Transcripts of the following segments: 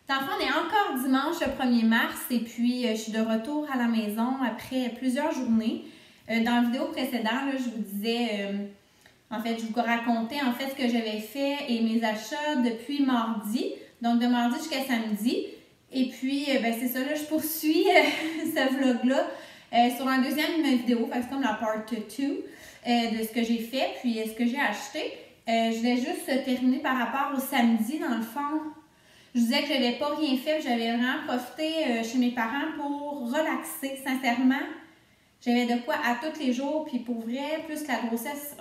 Dans le fond, on est encore dimanche le 1er mars et puis je suis de retour à la maison après plusieurs journées. Dans la vidéo précédente, là, je vous disais, en fait, je vous racontais en fait ce que j'avais fait et mes achats depuis mardi, donc de mardi jusqu'à samedi. Et puis, ben, c'est ça, là, je poursuis ce vlog-là sur la deuxième vidéo, c'est comme la part 2 de ce que j'ai fait, puis ce que j'ai acheté. Je voulais juste terminer par rapport au samedi, dans le fond. Je disais que je n'avais pas rien fait, j'avais vraiment profité chez mes parents pour relaxer, sincèrement. J'avais de quoi à tous les jours, puis pour vrai, plus que la grossesse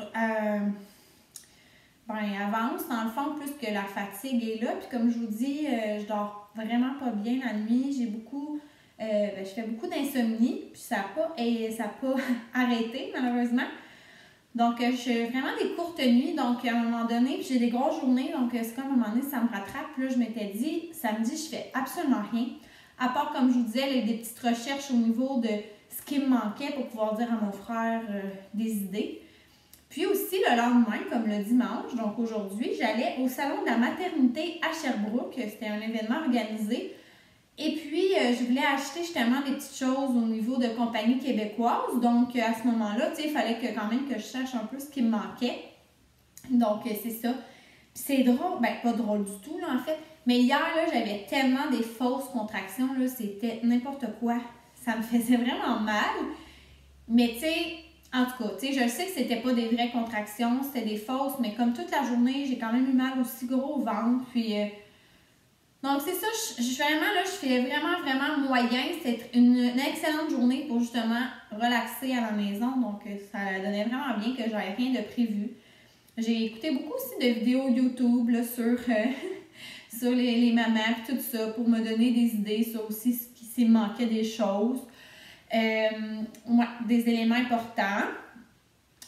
avance, dans le fond, plus que la fatigue est là. Puis comme je vous dis, je dors vraiment pas bien la nuit, j'ai beaucoup, je fais beaucoup d'insomnie, puis ça n'a pas arrêté, malheureusement. Donc, je fais vraiment des courtes nuits, donc à un moment donné, puis j'ai des grosses journées, donc c'est comme à un moment donné, ça me rattrape. Puis là, je m'étais dit, samedi, je fais absolument rien, à part, comme je vous disais, là, des petites recherches au niveau de ce qui me manquait pour pouvoir dire à mon frère des idées. Puis aussi, le lendemain, comme le dimanche, donc aujourd'hui, j'allais au salon de la maternité à Sherbrooke, c'était un événement organisé. Et puis, je voulais acheter justement des petites choses au niveau de compagnies québécoises. Donc, à ce moment-là, tu sais, il fallait quand même que je sache un peu ce qui me manquait. Donc, c'est ça. Puis c'est drôle, ben pas drôle du tout, là, en fait. Mais hier, là, j'avais tellement des fausses contractions, là, c'était n'importe quoi. Ça me faisait vraiment mal. Mais, tu sais, en tout cas, tu sais, je sais que c'était pas des vraies contractions, c'était des fausses. Mais comme toute la journée, j'ai quand même eu mal aussi gros au ventre. Puis... donc, c'est ça, je fais vraiment moyen. C'est une excellente journée pour justement relaxer à la maison. Donc, ça donnait vraiment bien que j'avais rien de prévu. J'ai écouté beaucoup aussi de vidéos YouTube là, sur les mamans et tout ça pour me donner des idées sur aussi s'il manquait des choses. Des éléments importants.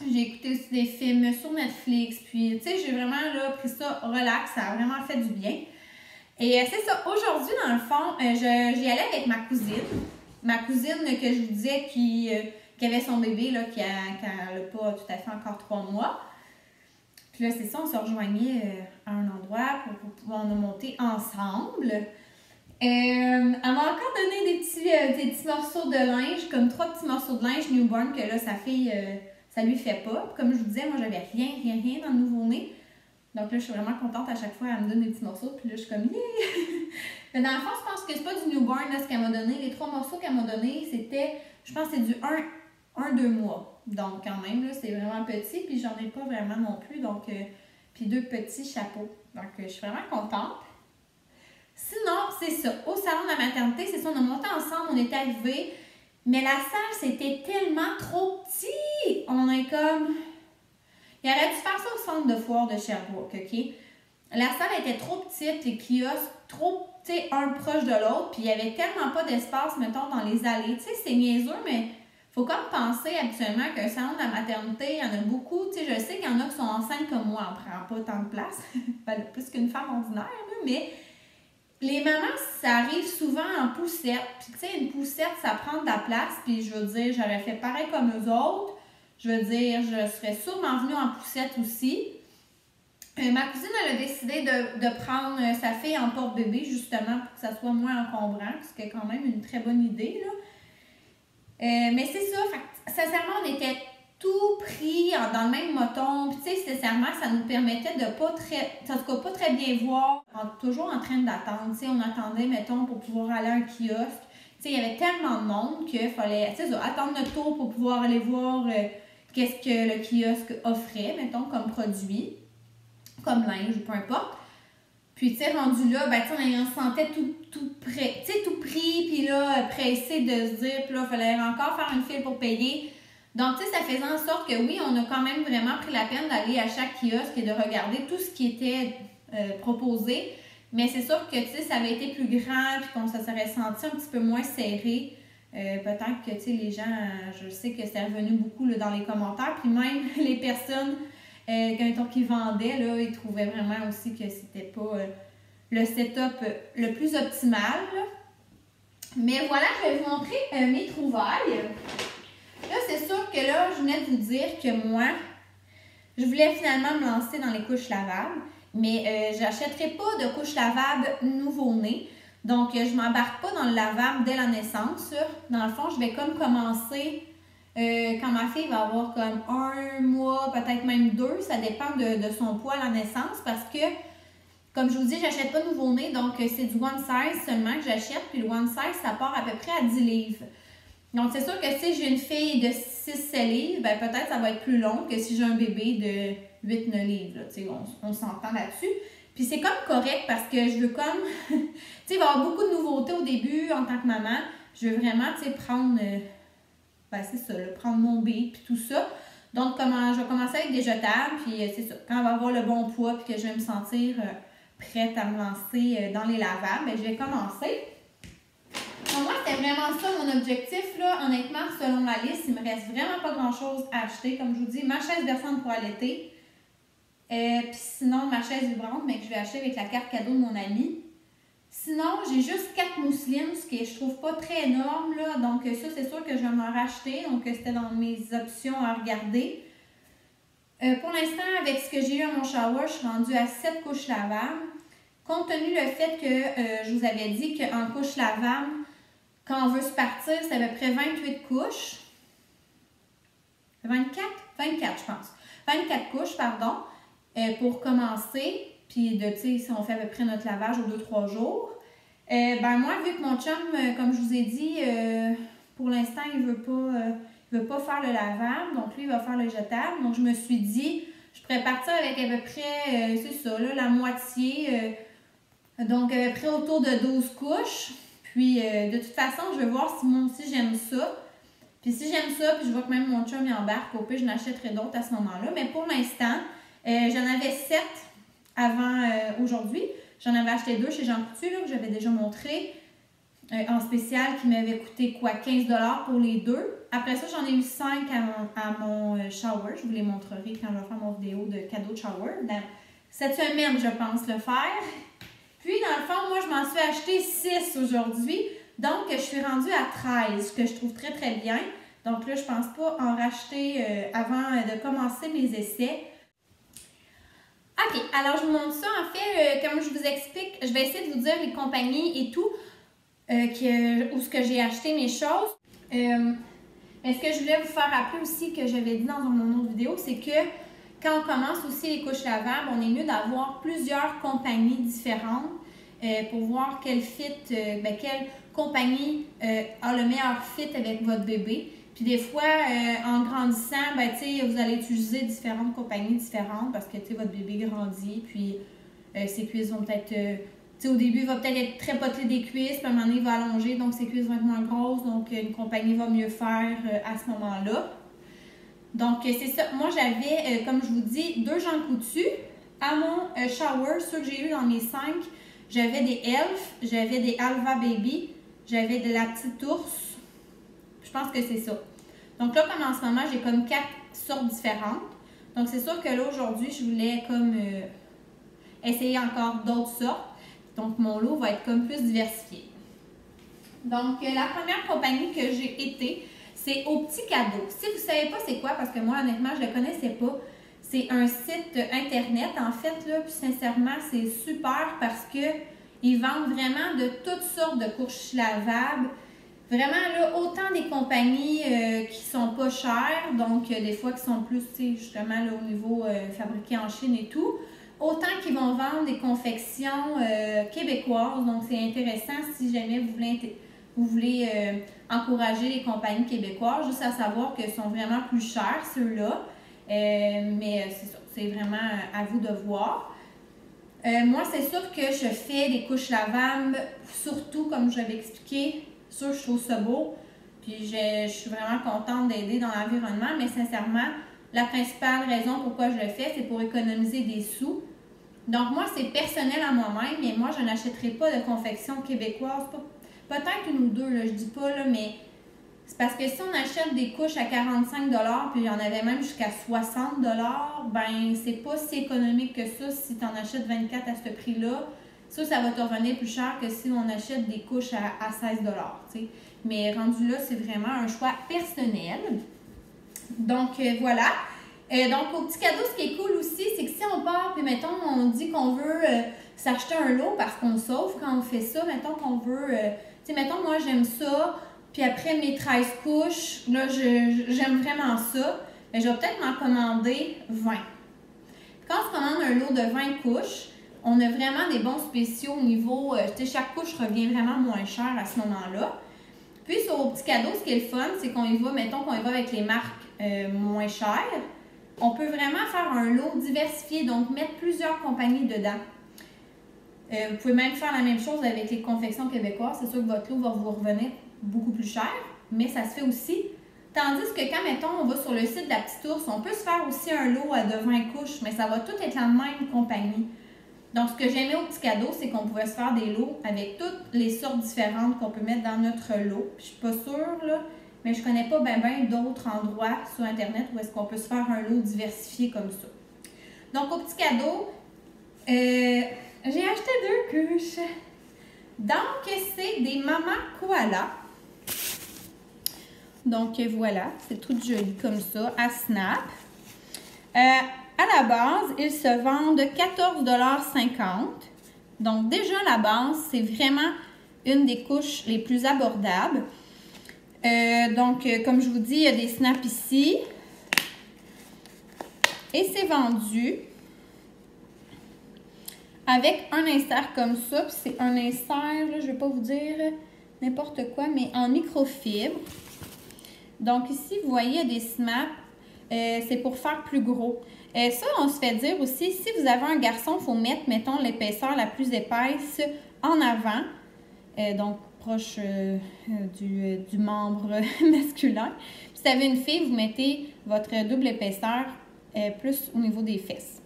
J'ai écouté aussi des films sur Netflix. Puis, tu sais, j'ai vraiment là, pris ça relax. Ça a vraiment fait du bien. Et c'est ça, aujourd'hui, dans le fond, j'y allais avec ma cousine. Ma cousine que je vous disais qui avait son bébé, là, qui n'a pas tout à fait encore 3 mois. Puis là, c'est ça, on se rejoignait à un endroit pour pouvoir nous monter ensemble. Elle m'a encore donné des petits morceaux de linge, comme 3 petits morceaux de linge newborn que là, sa fille, ça lui fait pas. Comme je vous disais, moi, j'avais rien dans le nouveau-né. Donc là, je suis vraiment contente à chaque fois, elle me donne des petits morceaux, puis là, je suis comme, yeah! Mais dans le fond, je pense que c'est pas du newborn, là, ce qu'elle m'a donné. Les 3 morceaux qu'elle m'a donné, c'était, je pense que c'est du 1-2 mois. Donc, quand même, là, c'est vraiment petit, puis j'en ai pas vraiment non plus. Donc, puis 2 petits chapeaux. Donc, je suis vraiment contente. Sinon, c'est ça. Au salon de la maternité, c'est ça, on a monté ensemble, on est arrivés. Mais la salle, c'était tellement trop petit. On est comme... Il aurait dû faire ça au centre de foire de Sherbrooke, OK? La salle était trop petite, les kiosques trop, tu sais, un proche de l'autre, puis il n'y avait tellement pas d'espace, mettons, dans les allées. Tu sais, c'est niaiseux, mais faut comme penser habituellement qu'un salon de la maternité, il y en a beaucoup. Tu sais, je sais qu'il y en a qui sont enceintes comme moi, on ne prend pas tant de place, plus qu'une femme ordinaire, là, mais les mamans, ça arrive souvent en poussette. Puis, tu sais, une poussette, ça prend de la place, puis je veux dire, j'aurais fait pareil comme eux autres. Je veux dire, je serais sûrement venue en poussette aussi. Ma cousine, elle a décidé de prendre sa fille en porte-bébé, justement, pour que ça soit moins encombrant, ce qui est quand même une très bonne idée, là. Mais c'est ça, sincèrement, on était tout pris dans le même moton. Puis, tu sais, sincèrement, ça nous permettait de pas très bien voir, toujours en train d'attendre. Tu sais, on attendait, mettons, pour pouvoir aller à un kiosque. Tu sais, il y avait tellement de monde qu'il fallait, tu sais, attendre notre tour pour pouvoir aller voir... qu'est-ce que le kiosque offrait, mettons, comme produit, comme linge, peu importe. Puis, tu sais, rendu là, ben, tu sais, on se sentait tout prêt, tu sais, tout pris, puis là, pressé de se dire, puis là, il fallait encore faire une file pour payer. Donc, tu sais, ça faisait en sorte que oui, on a quand même vraiment pris la peine d'aller à chaque kiosque et de regarder tout ce qui était proposé. Mais c'est sûr que, tu sais, ça avait été plus grand, puis qu'on se serait senti un petit peu moins serré. Peut-être que, tu sais, les gens, je sais que c'est revenu beaucoup là, dans les commentaires, puis même les personnes qui vendaient, là, ils trouvaient vraiment aussi que c'était pas le setup le plus optimal, là. Mais voilà, je vais vous montrer mes trouvailles. Là, c'est sûr que là, je venais de vous dire que moi, je voulais finalement me lancer dans les couches lavables, mais j'achèterai pas de couches lavables nouveau-né. Donc, je ne m'embarque pas dans le lavable dès la naissance. Là. Dans le fond, je vais comme commencer quand ma fille va avoir comme 1 mois, peut-être même 2. Ça dépend de son poids à la naissance parce que, comme je vous dis, j'achète pas nouveau-né. Donc, c'est du one size seulement que j'achète. Puis le one size, ça part à peu près à 10 livres. Donc, c'est sûr que si j'ai une fille de 6-7 livres, ben peut-être ça va être plus long que si j'ai un bébé de 8-9 livres. On s'entend là-dessus. Puis c'est comme correct parce que je veux comme... tu sais, il va y avoir beaucoup de nouveautés au début en tant que maman. Je veux vraiment, tu sais, prendre... ben c'est ça, là, prendre mon bébé puis tout ça. Donc, je vais commencer avec des jetables. Puis c'est ça, quand on va avoir le bon poids puis que je vais me sentir prête à me lancer dans les lavables, ben, je vais commencer. Donc, moi, c'était vraiment ça mon objectif. Là. Honnêtement, selon ma liste, il me reste vraiment pas grand-chose à acheter. Comme je vous dis, ma chaise berçante pour allaiter. Puis sinon, ma chaise vibrante, mais que je vais acheter avec la carte cadeau de mon ami. Sinon, j'ai juste 4 mousselines, ce que je trouve pas très énorme. Là. Donc, ça, c'est sûr que je vais m'en racheter. Donc, c'était dans mes options à regarder. Pour l'instant, avec ce que j'ai eu à mon shower, je suis rendue à 7 couches lavables. Compte tenu le fait que je vous avais dit qu'en couche lavable, quand on veut se partir, c'est à peu près 28 couches. 24? 24, je pense. 24 couches, pardon. Pour commencer, puis tu sais, si on fait à peu près notre lavage aux 2-3 jours, ben moi, vu que mon chum, comme je vous ai dit, pour l'instant, il veut pas faire le lavable, donc lui, il va faire le jetable. Donc, je me suis dit, je pourrais partir avec à peu près, c'est ça, là, la moitié, donc à peu près autour de 12 couches. Puis, de toute façon, je vais voir si moi aussi, j'aime ça. Puis, si j'aime ça, puis je vois que même mon chum y embarque, au pire, je n'achèterai d'autres à ce moment-là. Mais pour l'instant, j'en avais 7 avant aujourd'hui. J'en avais acheté 2 chez Jean Coutu, là, que j'avais déjà montré. En spécial, qui m'avait coûté quoi? 15 $ pour les 2. Après ça, j'en ai eu 5 à mon shower. Je vous les montrerai quand je vais faire mon vidéo de cadeau de shower. Cette semaine, je pense le faire. Puis, dans le fond, moi, je m'en suis acheté 6 aujourd'hui. Donc, je suis rendue à 13, ce que je trouve très, très bien. Donc là, je ne pense pas en racheter avant de commencer mes essais. OK, alors je vous montre ça. En fait, comme je vous explique, je vais essayer de vous dire les compagnies et tout, où ce que j'ai acheté mes choses. Mais ce que je voulais vous faire rappeler aussi, que j'avais dit dans mon autre vidéo, c'est que quand on commence aussi les couches lavables, on est mieux d'avoir plusieurs compagnies différentes pour voir quelle compagnie a le meilleur fit avec votre bébé. Puis des fois, en grandissant, ben, vous allez utiliser différentes compagnies différentes parce que votre bébé grandit, puis ses cuisses vont peut-être... au début, il va peut-être être très potelé des cuisses, puis à un moment donné, il va allonger, donc ses cuisses vont être moins grosses, donc une compagnie va mieux faire à ce moment-là. Donc, c'est ça. Moi, j'avais, comme je vous dis, 2 Jean Coutu. À mon shower, ceux que j'ai eu dans mes 5, j'avais des Elf, j'avais des Alva Baby, j'avais de la petite ours. Je pense que c'est ça. Donc là, comme en ce moment, j'ai comme 4 sortes différentes. Donc, c'est sûr que là, aujourd'hui, je voulais comme essayer encore d'autres sortes. Donc, mon lot va être comme plus diversifié. Donc, la première compagnie que j'ai été, c'est Au Petit Cadeau. Si vous ne savez pas c'est quoi, parce que moi, honnêtement, je ne le connaissais pas, c'est un site internet, en fait, là, puis sincèrement, c'est super parce qu'ils vendent vraiment de toutes sortes de couches lavables. Vraiment, là, autant des compagnies qui sont pas chères, donc des fois qui sont plus, justement, là, au niveau fabriqué en Chine et tout, autant qu'ils vont vendre des confections québécoises. Donc, c'est intéressant si jamais vous voulez encourager les compagnies québécoises, juste à savoir qu'elles sont vraiment plus chères, ceux-là. Mais c'est ça, c'est vraiment à vous de voir. Moi, c'est sûr que je fais des couches lavables, surtout, comme je l'avais expliqué, sûr, je trouve ça beau. Puis, je suis vraiment contente d'aider dans l'environnement, mais sincèrement, la principale raison pourquoi je le fais, c'est pour économiser des sous. Donc, moi, c'est personnel à moi-même, mais moi, je n'achèterai pas de confection québécoise. Peut-être une ou deux, là, je dis pas, là, mais c'est parce que si on achète des couches à 45 $, puis il y en avait même jusqu'à 60 $, ben c'est pas si économique que ça si tu en achètes 24 à ce prix-là. Ça va te revenir plus cher que si on achète des couches à 16 $. T'sais. Mais rendu là, c'est vraiment un choix personnel. Donc, voilà. Donc, au Petit Cadeau, ce qui est cool aussi, c'est que si on part, puis mettons, on dit qu'on veut s'acheter un lot parce qu'on sauve quand on fait ça. Mettons qu'on veut, tu sais, mettons moi j'aime ça, puis après mes 13 couches, là j'aime vraiment ça, mais je vais peut-être m'en commander 20. Quand on se commande un lot de 20 couches, on a vraiment des bons spéciaux au niveau, tu sais, chaque couche revient vraiment moins cher à ce moment-là. Puis sur Au Petit Cadeau, ce qui est le fun, c'est qu'on y va, mettons qu'on y va avec les marques moins chères. On peut vraiment faire un lot diversifié, donc mettre plusieurs compagnies dedans. Vous pouvez même faire la même chose avec les confections québécoises. C'est sûr que votre lot va vous revenir beaucoup plus cher, mais ça se fait aussi. Tandis que quand, mettons, on va sur le site de la Petite Ours, on peut se faire aussi un lot de 20 couches, mais ça va tout être la même compagnie. Donc, ce que j'aimais Au Petit Cadeau, c'est qu'on pouvait se faire des lots avec toutes les sortes différentes qu'on peut mettre dans notre lot. Puis, je suis pas sûre, là, mais je connais pas bien d'autres endroits sur Internet où est-ce qu'on peut se faire un lot diversifié comme ça. Donc, Au Petit Cadeau, j'ai acheté 2 couches. Donc, c'est des mamans koala. Donc, voilà, c'est tout joli comme ça, à Snap. À la base, ils se vendent 14,50 $. Donc, déjà, la base, c'est vraiment une des couches les plus abordables. Donc, comme je vous dis, il y a des snaps ici. Et c'est vendu avec un insert comme ça. Puis c'est un insert, là, je ne vais pas vous dire n'importe quoi, mais en microfibre. Donc, ici, vous voyez, il y a des snaps. C'est pour faire plus gros. Ça, on se fait dire aussi, si vous avez un garçon, il faut mettre, mettons, l'épaisseur la plus épaisse en avant. Donc, proche du membre masculin. Si vous avez une fille, vous mettez votre double épaisseur plus au niveau des fesses.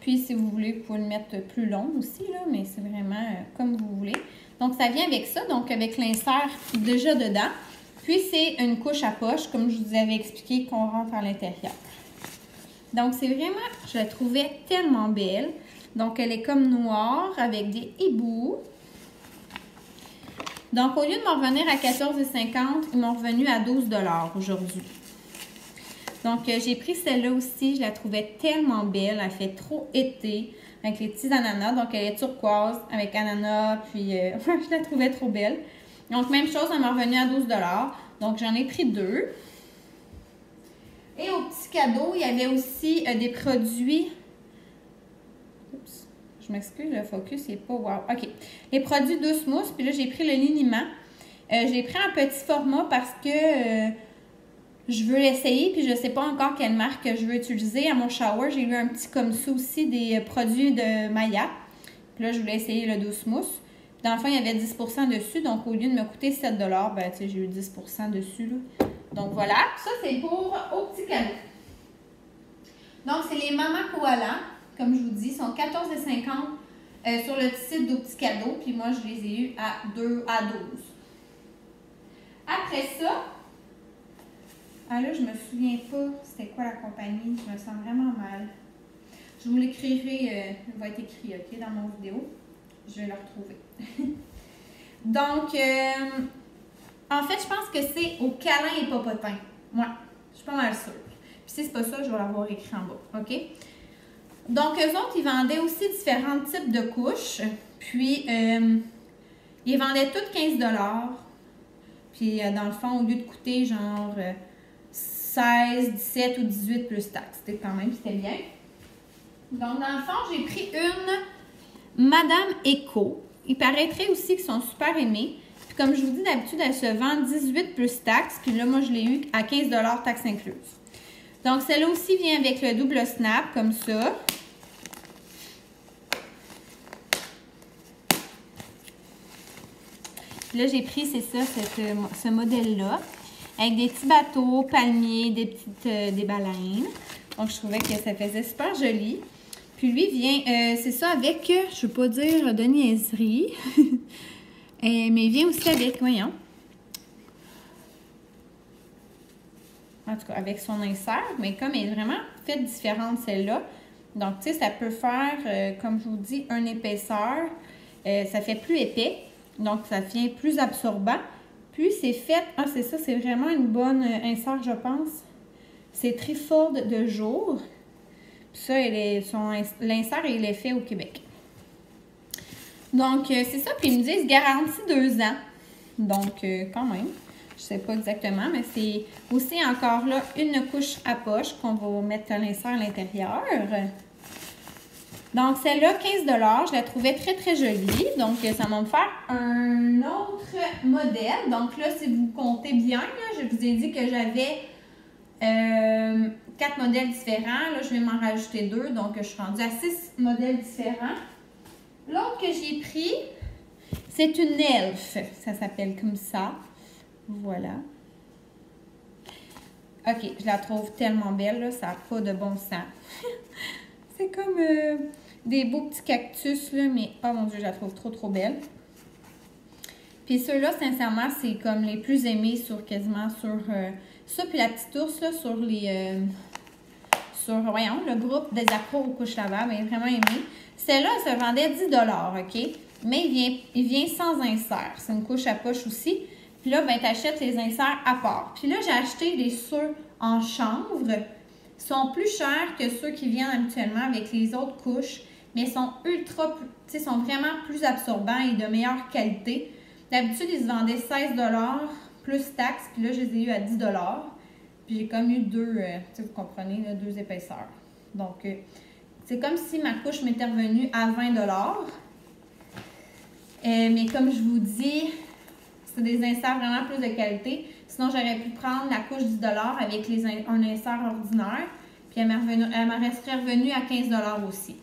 Puis, si vous voulez, vous pouvez le mettre plus long aussi, là, mais c'est vraiment comme vous voulez. Donc, ça vient avec ça, donc avec l'insert déjà dedans. Puis, c'est une couche à poche, comme je vous avais expliqué, qu'on rentre à l'intérieur. Donc, c'est vraiment, je la trouvais tellement belle. Donc, elle est comme noire avec des hiboux. Donc, au lieu de m'en revenir à 14,50 $, ils m'ont revenu à 12 $ aujourd'hui. Donc, j'ai pris celle-là aussi. Je la trouvais tellement belle. Elle fait trop été avec les petits ananas. Donc, elle est turquoise avec ananas. Puis, je la trouvais trop belle. Donc, même chose, elle m'a revenu à 12 $. Donc, j'en ai pris 2. Et Au Petit Cadeau, il y avait aussi des produits. Oups, je m'excuse, le focus n'est pas wow. OK. Les produits douce mousse. Puis là, j'ai pris le liniment. J'ai pris un petit format parce que je veux l'essayer. Puis je ne sais pas encore quelle marque je veux utiliser. À mon shower, j'ai eu un petit comme ça aussi des produits de Maya. Puis là, je voulais essayer le douce mousse. Puis dans le fond, il y avait 10 % dessus. Donc, au lieu de me coûter 7 $, ben, tu sais, j'ai eu 10 % dessus, là. Donc, voilà. Ça, c'est pour Au Petit Cadeau. Donc, c'est les mamans koala. Comme je vous dis, sont 14,50 sur le site d'Au Petit Cadeau. Puis moi, je les ai eus à 12 $. Après ça, ah là, je me souviens pas c'était quoi la compagnie. Je me sens vraiment mal. Je vous l'écrirai, il va être écrit, OK, dans mon vidéo. Je vais le retrouver. Donc, en fait, je pense que c'est au câlin et popotin. Ouais, je suis pas mal sûre. Puis si c'est pas ça, je vais l'avoir écrit en bas, OK? Donc, eux autres, ils vendaient aussi différents types de couches. Puis, ils vendaient toutes 15 $. Puis, dans le fond, au lieu de coûter genre 16, 17 ou 18 plus taxes. C'était quand même, c'était bien. Donc, dans le fond, j'ai pris une Madame Eco. Il paraîtrait aussi qu'ils sont super aimés. Puis, comme je vous dis, d'habitude, elle se vend 18 plus taxes. Puis là, moi, je l'ai eu à 15 $ taxes incluses. Donc, celle-là aussi vient avec le double snap, comme ça. Là, j'ai pris, c'est ça, ce modèle-là, avec des petits bateaux, palmiers, des baleines. Donc, je trouvais que ça faisait super joli. Puis lui vient, c'est ça, avec, je ne veux pas dire de niaiserie, mais il vient aussi avec, voyons. En tout cas, avec son insert, mais comme elle est vraiment faite différente, celle-là. Donc, tu sais, ça peut faire, comme je vous dis, une épaisseur. Ça fait plus épais. Donc, ça devient plus absorbant. Puis, c'est fait... Ah, c'est ça, c'est vraiment une bonne insert, je pense. C'est Triford de jour. Puis, Ça, l'insert, il est fait au Québec. Donc, c'est ça. Puis, ils me disent garantie 2 ans. Donc, quand même, je sais pas exactement, mais c'est aussi encore là une couche à poche qu'on va mettre l'insert à l'intérieur. Donc, celle-là, 15 $. Je la trouvais très, très jolie. Donc, ça va me faire un autre modèle. Donc, là, si vous comptez bien, là, je vous ai dit que j'avais 4 modèles différents. Là, je vais m'en rajouter 2. Donc, je suis rendue à 6 modèles différents. L'autre que j'ai pris, c'est une Elf. Ça s'appelle comme ça. Voilà. OK, je la trouve tellement belle, là, ça n'a pas de bon sens. C'est comme des beaux petits cactus, là, mais oh mon Dieu, je la trouve trop, trop belle. Puis ceux-là, sincèrement, c'est comme les plus aimés quasiment sur ça. Puis la petite ours, là, sur les... voyons, le groupe des accros aux couches lavables est vraiment aimé. Celle-là, elle se vendait 10 $, OK? Mais il vient sans insert. C'est une couche à poche aussi. Puis là, ben, tu achètes les inserts à part. Puis là, j'ai acheté des ceux en chanvre. Ils sont plus chers que ceux qui viennent habituellement avec les autres couches, mais ils sont sont vraiment plus absorbants et de meilleure qualité. D'habitude, ils se vendaient 16 $ plus taxes, puis là, je les ai eu à 10 $. Puis j'ai comme eu deux, vous comprenez, là, 2 épaisseurs. Donc, c'est comme si ma couche m'était revenue à 20 $. Mais comme je vous dis, c'est des inserts vraiment plus de qualité. Sinon, j'aurais pu prendre la couche 10 $ avec un insert ordinaire. Puis elle m'aurait revenue à 15 $ aussi.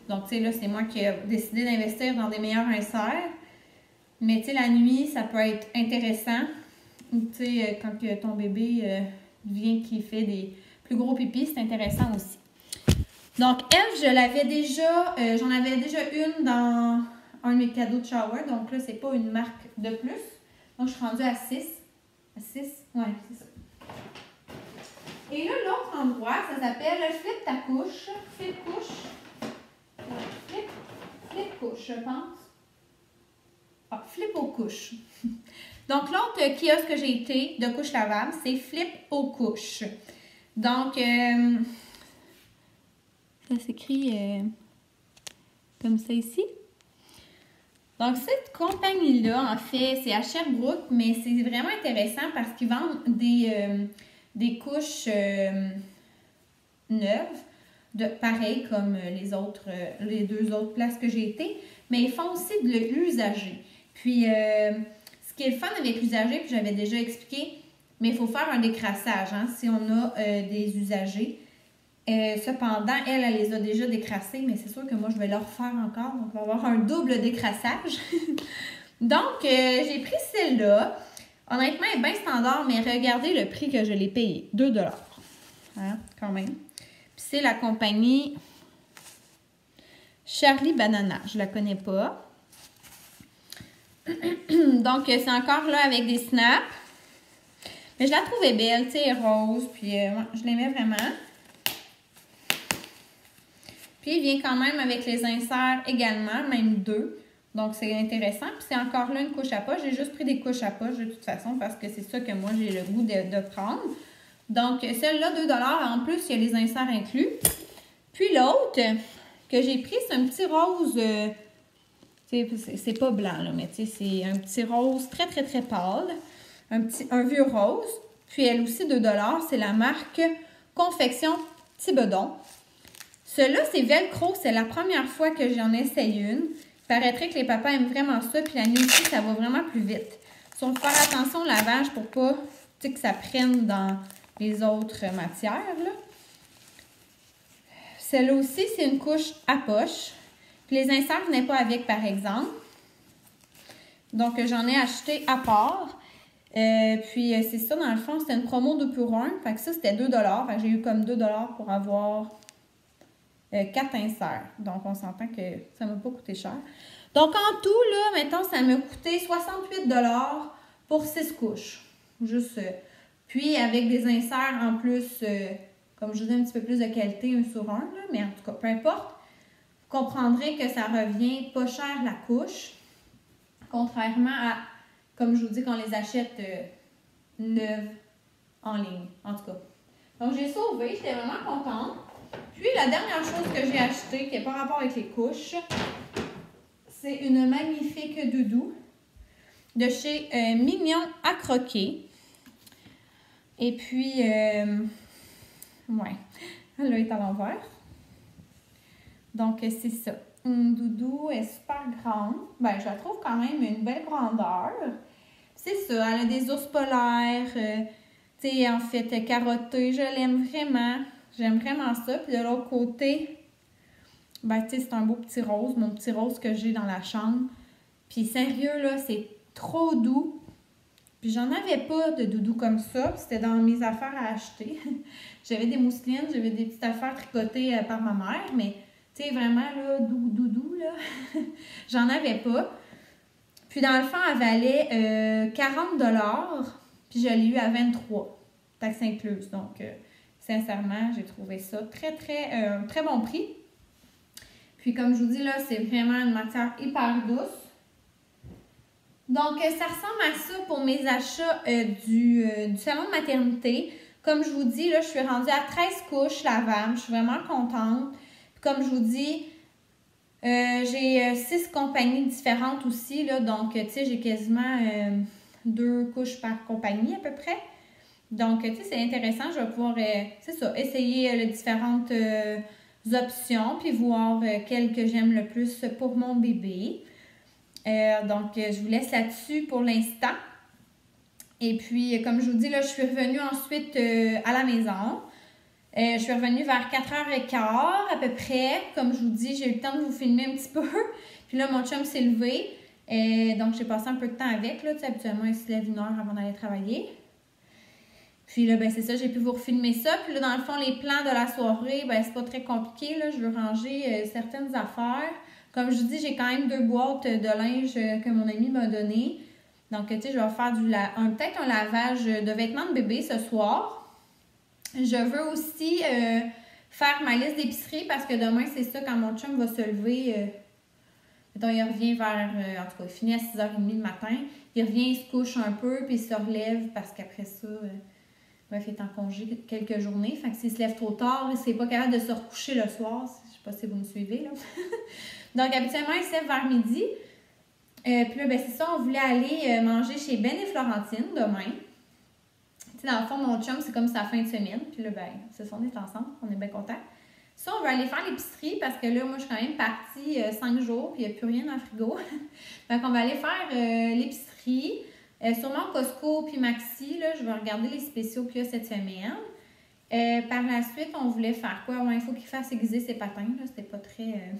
Donc, tu sais, là, c'est moi qui ai décidé d'investir dans des meilleurs inserts. Mais, tu sais, la nuit, ça peut être intéressant. Ou, tu sais, quand ton bébé vient qui fait des plus gros pipis, c'est intéressant aussi. Donc, elle, j'en avais déjà une dans un de mes cadeaux de shower. Donc là, c'est pas une marque de plus. Donc, je suis rendue à 6. À 6? Ouais, c'est ça. Et là, l'autre endroit, ça s'appelle Flip ta couche. Flip couche. Flip couche, je pense. Ah, Flip aux couches. Donc, l'autre kiosque que j'ai été de couche lavable, c'est Flip aux couches. Donc, ça s'écrit comme ça ici. Donc, cette compagnie-là, en fait, c'est à Sherbrooke, mais c'est vraiment intéressant parce qu'ils vendent des couches neuves, pareil comme les 2 autres places que j'ai été, mais ils font aussi de l'usager. Puis, ce qui est le fun avec l'usager, puis j'avais déjà expliqué, mais il faut faire un décrassage si on a des usagers. Cependant, elle les a déjà décrassés, mais c'est sûr que moi, je vais le refaire encore. Donc, on va avoir un double décrassage. Donc, j'ai pris celle-là. Honnêtement, elle est bien standard, mais regardez le prix que je l'ai payé. 2 $. Hein, quand même. Puis, c'est la compagnie Charlie Banana. Je la connais pas. Donc, c'est encore là avec des snaps. Mais je la trouvais belle, tu sais, rose. Puis, je l'aimais vraiment. Puis, il vient quand même avec les inserts également, même 2. Donc, c'est intéressant. Puis, c'est encore là une couche à poche. J'ai juste pris des couches à poche de toute façon parce que c'est ça que moi, j'ai le goût de prendre. Donc, celle-là, 2 $. En plus, il y a les inserts inclus. Puis, l'autre que j'ai pris, c'est un petit rose. C'est pas blanc, là, mais tu sais, c'est un petit rose très, très, très pâle. Un vieux rose. Puis, elle aussi, 2 $. C'est la marque Confection Thibodon. Celui-là, c'est velcro. C'est la première fois que j'en essaye une. Il paraîtrait que les papas aiment vraiment ça. Puis la nuit aussi, ça va vraiment plus vite. Il faut faire attention au lavage pour pas que ça prenne dans les autres matières. Celle-là aussi, c'est une couche à poche. Puis les inserts venaient pas avec, par exemple. Donc, j'en ai acheté à part. Puis, c'est ça, dans le fond, c'était une promo 2 pour 1. Fait que ça, c'était 2 $. Fait que j'ai eu comme 2 $ pour avoir 4 inserts. Donc, on s'entend que ça ne m'a pas coûté cher. Donc, en tout, là, mettons, ça m'a coûté 68 $ pour 6 couches. Juste. Puis, avec des inserts en plus, comme je vous dis, un petit peu plus de qualité, 1 sur 1. Là, mais en tout cas, peu importe. Vous comprendrez que ça revient pas cher la couche. Contrairement à, comme je vous dis, qu'on les achète neuves en ligne. En tout cas. Donc, j'ai sauvé. J'étais vraiment contente. Puis la dernière chose que j'ai achetée, qui n'est pas rapport avec les couches, c'est une magnifique doudou de chez Mignon à croquer. Et puis, ouais, elle est à l'envers. Donc, c'est ça. Une doudou est super grande. Ben, je la trouve quand même une belle grandeur. C'est ça, elle a des ours polaires, tu sais, en fait, carottée. Je l'aime vraiment. J'aime vraiment ça. Puis de l'autre côté, ben, tu sais, c'est un beau petit rose. Mon petit rose que j'ai dans la chambre. Puis sérieux, là, c'est trop doux. Puis j'en avais pas de doudou comme ça. C'était dans mes affaires à acheter. J'avais des mousselines, j'avais des petites affaires tricotées par ma mère. Mais, tu sais, vraiment, là, doudou, là, j'en avais pas. Puis dans le fond, elle valait 40$. Puis je l'ai eu à 23$. Taxes incluses. Donc, sincèrement, j'ai trouvé ça très bon prix. Puis comme je vous dis, là, c'est vraiment une matière hyper douce. Donc, ça ressemble à ça pour mes achats du salon de maternité. Comme je vous dis, là, je suis rendue à 13 couches lavables. Je suis vraiment contente. Puis comme je vous dis, j'ai 6 compagnies différentes aussi. Là, donc, tu sais, j'ai quasiment 2 couches par compagnie à peu près. Donc, tu sais, c'est intéressant. Je vais pouvoir, c'est ça, essayer les différentes options. Puis voir quelle que j'aime le plus pour mon bébé. Donc, je vous laisse là-dessus pour l'instant. Et puis, comme je vous dis, là, je suis revenue ensuite à la maison. Je suis revenue vers 4h15 à peu près. Comme je vous dis, j'ai eu le temps de vous filmer un petit peu. Puis là, mon chum s'est levé. Donc, j'ai passé un peu de temps avec. Là. Tu sais, habituellement, il se lève 1 heure avant d'aller travailler. Puis là, ben c'est ça, j'ai pu vous refilmer ça. Puis là, dans le fond, les plans de la soirée, ben c'est pas très compliqué. Là. Je veux ranger certaines affaires. Comme je vous dis, j'ai quand même 2 boîtes de linge que mon ami m'a donné. Donc, tu sais, je vais faire peut-être un lavage de vêtements de bébé ce soir. Je veux aussi faire ma liste d'épicerie parce que demain, c'est ça, quand mon chum va se lever, mettons, il revient vers, en tout cas, il finit à 6h30 le matin. Il revient, il se couche un peu, puis il se relève parce qu'après ça, bref, il est en congé quelques journées. Fait que s'il se lève trop tard, il n'est pas capable de se recoucher le soir. Je ne sais pas si vous me suivez, là. Donc, habituellement, il se lève vers midi. Puis là, ben c'est ça, on voulait aller manger chez Ben et Florentine demain. Tu sais, dans le fond, mon chum, c'est comme sa fin de semaine. Puis là, ben, c'est ça, on est ensemble, on est bien contents. Ça, on veut aller faire l'épicerie parce que là, moi, je suis quand même partie 5 jours, puis il n'y a plus rien dans le frigo. Donc, on va aller faire l'épicerie. Sûrement Costco puis Maxi, là, je vais regarder les spéciaux qu'il y a cette semaine. Par la suite, on voulait faire quoi? Ouais, il faut qu'il fasse aiguiser ses patins, là, c'était pas très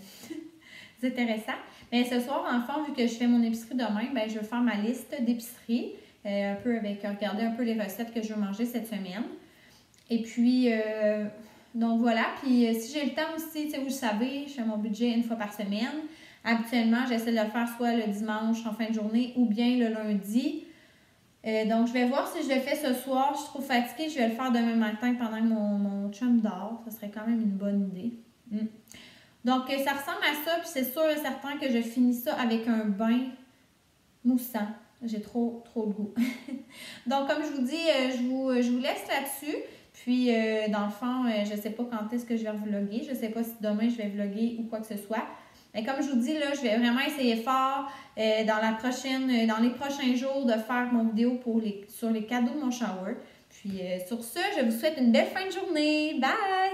intéressant. Mais ce soir, en fond, vu que je fais mon épicerie demain, ben, je vais faire ma liste d'épicerie, un peu avec, regarder un peu les recettes que je veux manger cette semaine. Et puis, donc voilà, puis si j'ai le temps aussi, tu sais, vous le savez, je fais mon budget 1 fois par semaine. Habituellement, j'essaie de le faire soit le dimanche en fin de journée ou bien le lundi. Donc, je vais voir si je le fais ce soir. Je suis trop fatiguée, je vais le faire demain matin pendant que mon chum dort. Ça serait quand même une bonne idée. Donc, ça ressemble à ça, puis c'est sûr et certain que je finis ça avec un bain moussant. J'ai trop de goût. Donc, comme je vous dis, je vous laisse là-dessus. Puis, dans le fond, je ne sais pas quand est-ce que je vais vlogger. Je ne sais pas si demain, je vais vlogger ou quoi que ce soit. Mais comme je vous dis, là, je vais vraiment essayer fort dans les prochains jours de faire mon vidéo sur les cadeaux de mon shower. Puis, sur ce, je vous souhaite une belle fin de journée. Bye!